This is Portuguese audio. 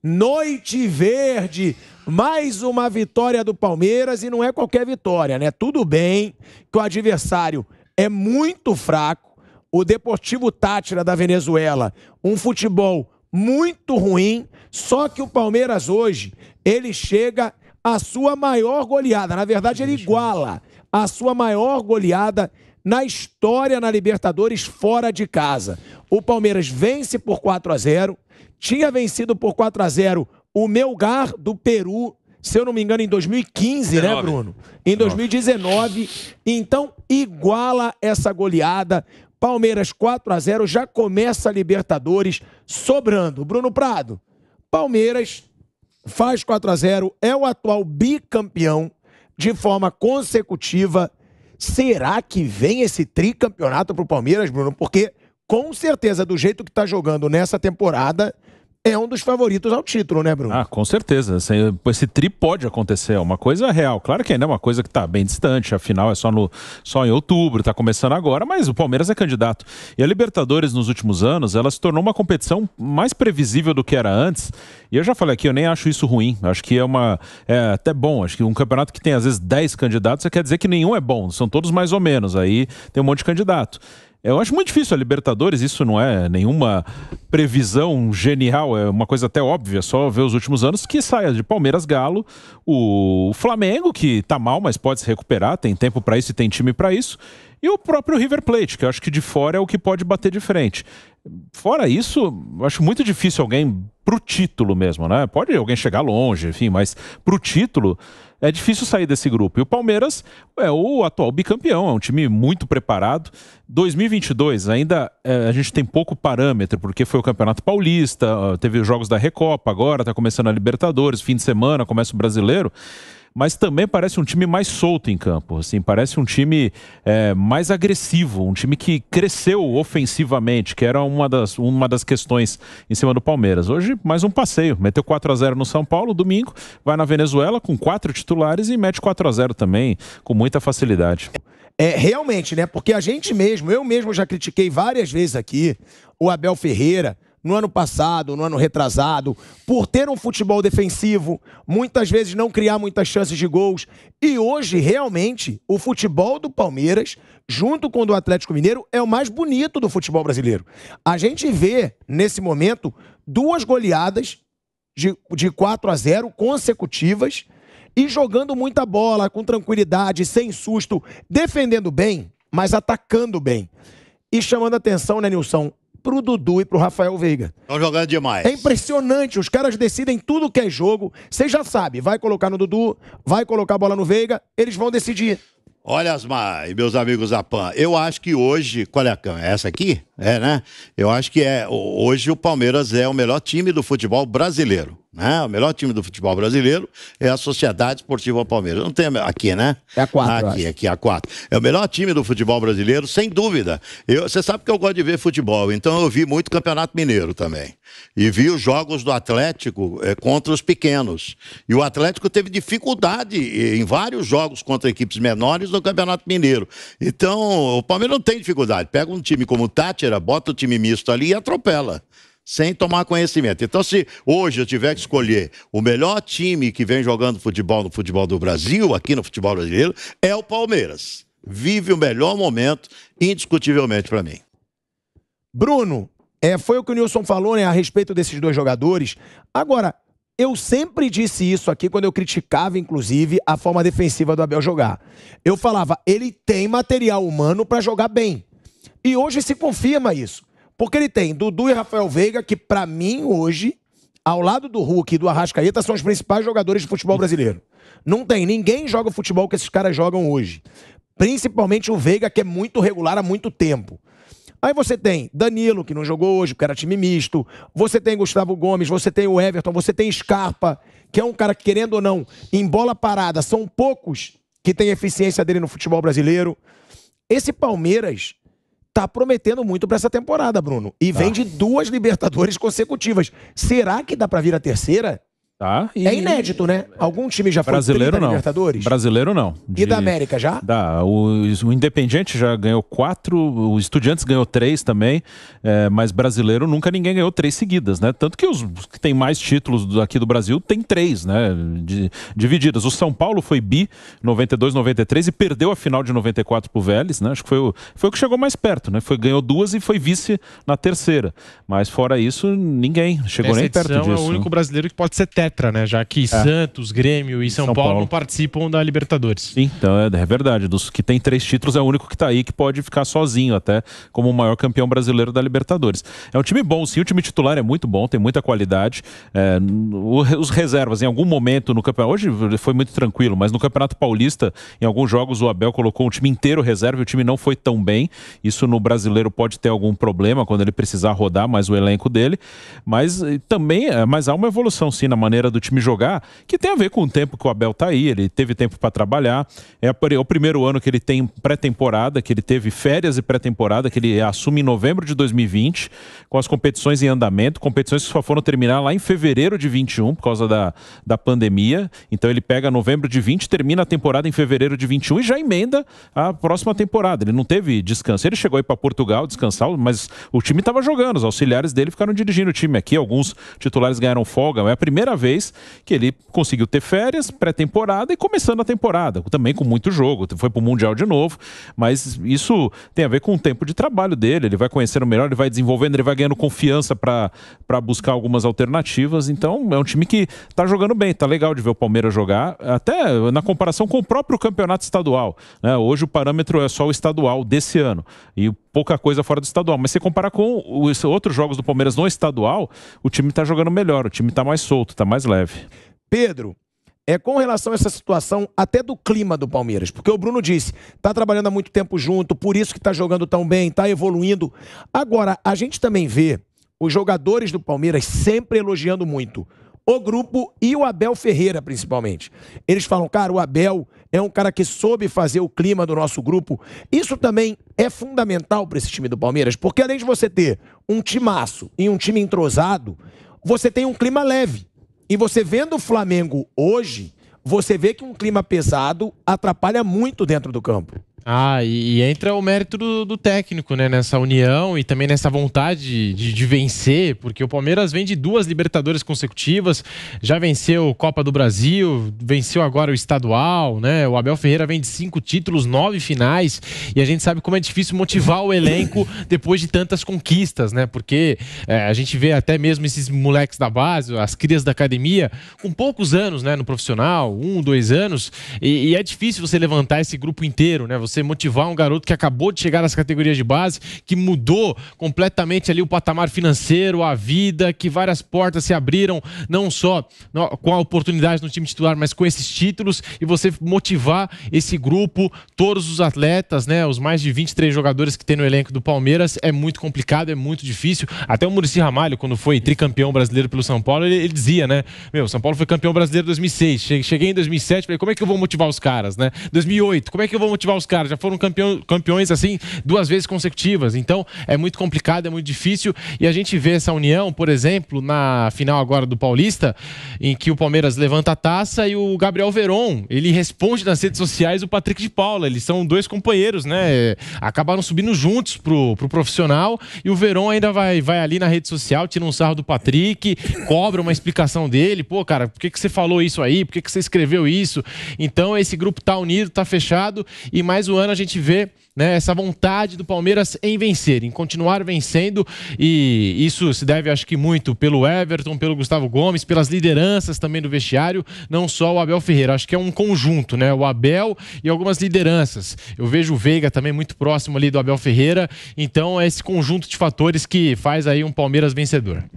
Noite Verde, mais uma vitória do Palmeiras e não é qualquer vitória, né? Tudo bem que o adversário é muito fraco, o Deportivo Táchira da Venezuela, um futebol muito ruim, só que o Palmeiras hoje, ele chega à sua maior goleada, na verdade ele iguala a sua maior goleada na história na Libertadores fora de casa. O Palmeiras vence por 4-0, tinha vencido por 4-0 o Melgar do Peru, se eu não me engano, em 2015, 19. Né, Bruno? Em 2019. Então, iguala essa goleada. Palmeiras 4-0, já começa a Libertadores sobrando. Bruno Prado, Palmeiras faz 4-0, é o atual bicampeão de forma consecutiva. Será que vem esse tricampeonato para o Palmeiras, Bruno? Porque, com certeza, do jeito que está jogando nessa temporada, é um dos favoritos ao título, né, Bruno? Ah, com certeza. Esse tri pode acontecer, é uma coisa real. Claro que ainda é uma coisa que está bem distante, afinal é só em outubro, está começando agora, mas o Palmeiras é candidato. E a Libertadores, nos últimos anos, ela se tornou uma competição mais previsível do que era antes. E eu já falei aqui, eu nem acho isso ruim. Acho que é até bom. Acho que um campeonato que tem, às vezes, 10 candidatos, quer dizer que nenhum é bom. São todos mais ou menos. Aí tem um monte de candidato. Eu acho muito difícil a Libertadores, isso não é nenhuma previsão genial, é uma coisa até óbvia, só ver os últimos anos, que saia de Palmeiras, Galo, o Flamengo, que tá mal, mas pode se recuperar, tem tempo para isso e tem time para isso, e o próprio River Plate, que eu acho que de fora é o que pode bater de frente. Fora isso, eu acho muito difícil alguém pro título mesmo, né? Pode alguém chegar longe, enfim, mas pro título é difícil sair desse grupo. E o Palmeiras é o atual bicampeão, é um time muito preparado. 2022 ainda a gente tem pouco parâmetro, porque foi o Campeonato Paulista, teve os jogos da Recopa, agora tá começando a Libertadores, fim de semana começa o Brasileiro. Mas também parece um time mais solto em campo, assim, parece um time mais agressivo, um time que cresceu ofensivamente, que era uma das questões em cima do Palmeiras. Hoje, mais um passeio, meteu 4-0 no São Paulo, domingo, vai na Venezuela com 4 titulares e mete 4-0 também, com muita facilidade. Realmente, né, porque eu mesmo já critiquei várias vezes aqui o Abel Ferreira, no ano passado, no ano retrasado, por ter um futebol defensivo, muitas vezes não criar muitas chances de gols. E hoje, realmente, o futebol do Palmeiras, junto com o do Atlético Mineiro, é o mais bonito do futebol brasileiro. A gente vê, nesse momento, 2 goleadas de 4-0 consecutivas e jogando muita bola, com tranquilidade, sem susto, defendendo bem, mas atacando bem. E chamando a atenção, né, Nilson, pro Dudu e pro Rafael Veiga. Estão jogando demais. É impressionante, os caras decidem tudo que é jogo. Você já sabe, vai colocar no Dudu, vai colocar a bola no Veiga, eles vão decidir. Olha, Asmar e meus amigos da PAN, eu acho que hoje, qual é a câmera? Essa aqui? Né? Eu acho que hoje o Palmeiras é o melhor time do futebol brasileiro, né? O melhor time do futebol brasileiro é a Sociedade Esportiva Palmeiras. Não tem aqui, né? É a 4. Aqui, a 4. É o melhor time do futebol brasileiro, sem dúvida. Você sabe que eu gosto de ver futebol, então eu vi muito Campeonato Mineiro também. E vi os jogos do Atlético contra os pequenos. E o Atlético teve dificuldade em vários jogos contra equipes menores no Campeonato Mineiro. Então, o Palmeiras não tem dificuldade. Pega um time como o Táchira, bota o time misto ali e atropela, sem tomar conhecimento. Então, se hoje eu tiver que escolher o melhor time que vem jogando futebol no futebol do Brasil, aqui no futebol brasileiro, é o Palmeiras. Vive o melhor momento, indiscutivelmente, para mim. Bruno, foi o que o Nilson falou, né, a respeito desses 2 jogadores. Agora, eu sempre disse isso aqui quando eu criticava, inclusive, a forma defensiva do Abel jogar. Eu falava, ele tem material humano para jogar bem. E hoje se confirma isso. Porque ele tem Dudu e Rafael Veiga, que pra mim hoje, ao lado do Hulk e do Arrascaeta, são os principais jogadores de futebol brasileiro. Não tem, ninguém joga o futebol que esses caras jogam hoje. Principalmente o Veiga, que é muito regular há muito tempo. Aí você tem Danilo, que não jogou hoje, porque era time misto. Você tem Gustavo Gomes, você tem o Everton, você tem Scarpa, que é um cara que, querendo ou não, em bola parada, são poucos que têm eficiência dele no futebol brasileiro. Esse Palmeiras tá prometendo muito para essa temporada, Bruno. E vem de 2 Libertadores consecutivas. Será que dá para vir a terceira? Tá, É inédito, né? Algum time já foi brasileiro não. Libertadores? Brasileiro não. E da América já? O Independiente já ganhou 4, o Estudiantes ganhou 3 também, mas brasileiro nunca ninguém ganhou 3 seguidas, né? Tanto que os que tem mais títulos aqui do Brasil tem 3, né? Divididas. O São Paulo foi bi 92, 93 e perdeu a final de 94 pro Vélez, né? Acho que foi o que chegou mais perto, né? Ganhou 2 e foi vice na terceira. Mas fora isso, ninguém chegou nem perto disso. É o único brasileiro que pode ser tetra, né? Já que Santos, Grêmio e São Paulo não participam da Libertadores. Sim, então é verdade. Dos que tem 3 títulos, é o único que tá aí que pode ficar sozinho até como o maior campeão brasileiro da Libertadores. É um time bom, sim. O time titular é muito bom, tem muita qualidade. Os reservas, em algum momento no campeonato, hoje foi muito tranquilo, mas no Campeonato Paulista, em alguns jogos, o Abel colocou um time inteiro reserva e o time não foi tão bem. Isso no brasileiro pode ter algum problema quando ele precisar rodar mais o elenco dele. Mas também há uma evolução, sim, na maneira do time jogar, que tem a ver com o tempo que o Abel tá aí, ele teve tempo para trabalhar, é o primeiro ano que ele tem pré-temporada, que ele teve férias e pré-temporada, que ele assume em novembro de 2020, com as competições em andamento, competições que só foram terminar lá em fevereiro de 21, por causa da pandemia, então ele pega novembro de 20, termina a temporada em fevereiro de 21 e já emenda a próxima temporada, ele não teve descanso, ele chegou aí para Portugal descansar, mas o time estava jogando, os auxiliares dele ficaram dirigindo o time aqui, alguns titulares ganharam folga, é a primeira vez que ele conseguiu ter férias, pré-temporada e começando a temporada, também com muito jogo, foi pro Mundial de novo, mas isso tem a ver com o tempo de trabalho dele, ele vai conhecendo melhor, ele vai desenvolvendo, ele vai ganhando confiança para buscar algumas alternativas, então é um time que tá jogando bem, tá legal de ver o Palmeiras jogar, até na comparação com o próprio campeonato estadual, né? Hoje o parâmetro é só o estadual desse ano, e pouca coisa fora do estadual, mas se comparar com os outros jogos do Palmeiras no estadual, o time tá jogando melhor, o time tá mais solto, tá mais leve. Pedro, com relação a essa situação até do clima do Palmeiras, porque o Bruno disse, tá trabalhando há muito tempo junto, por isso que tá jogando tão bem, tá evoluindo. Agora, a gente também vê os jogadores do Palmeiras sempre elogiando muito o grupo e o Abel Ferreira, principalmente. Eles falam, cara, o Abel é um cara que soube fazer o clima do nosso grupo. Isso também é fundamental para esse time do Palmeiras, porque além de você ter um timaço e um time entrosado, você tem um clima leve. E você vendo o Flamengo hoje, você vê que um clima pesado atrapalha muito dentro do campo. E entra o mérito do técnico, né? Nessa união e também nessa vontade de vencer, porque o Palmeiras vem de 2 Libertadores consecutivas, já venceu Copa do Brasil, venceu agora o estadual, né? O Abel Ferreira vem de 5 títulos, 9 finais, e a gente sabe como é difícil motivar o elenco depois de tantas conquistas, né? Porque a gente vê até mesmo esses moleques da base, as crias da academia, com poucos anos, né? No profissional, 1, 2 anos, e é difícil você levantar esse grupo inteiro, né? Você motivar um garoto que acabou de chegar nas categorias de base, que mudou completamente ali o patamar financeiro, a vida, que várias portas se abriram, não só com a oportunidade no time titular, mas com esses títulos, e você motivar esse grupo, todos os atletas, né, os mais de 23 jogadores que tem no elenco do Palmeiras, é muito complicado, é muito difícil. Até o Muricy Ramalho, quando foi tricampeão brasileiro pelo São Paulo, ele dizia, né, São Paulo foi campeão brasileiro em 2006, cheguei em 2007, falei, como é que eu vou motivar os caras, né? 2008, como é que eu vou motivar os caras? Já foram campeões assim 2 vezes consecutivas, então é muito complicado, é muito difícil, e a gente vê essa união, por exemplo, na final agora do Paulista, em que o Palmeiras levanta a taça e o Gabriel Veron, ele responde nas redes sociais o Patrick de Paula, eles são 2 companheiros, né, acabaram subindo juntos pro profissional, e o Veron ainda vai ali na rede social, tira um sarro do Patrick, cobra uma explicação dele, pô cara, por que você falou isso aí, por que você escreveu isso? Então esse grupo tá unido, tá fechado, e mais um ano a gente vê, né, essa vontade do Palmeiras em vencer, em continuar vencendo, e isso se deve, acho que muito pelo Everton, pelo Gustavo Gomes, pelas lideranças também do vestiário, não só o Abel Ferreira, acho que é um conjunto, né, o Abel e algumas lideranças. Eu vejo o Veiga também muito próximo ali do Abel Ferreira, então é esse conjunto de fatores que faz aí um Palmeiras vencedor.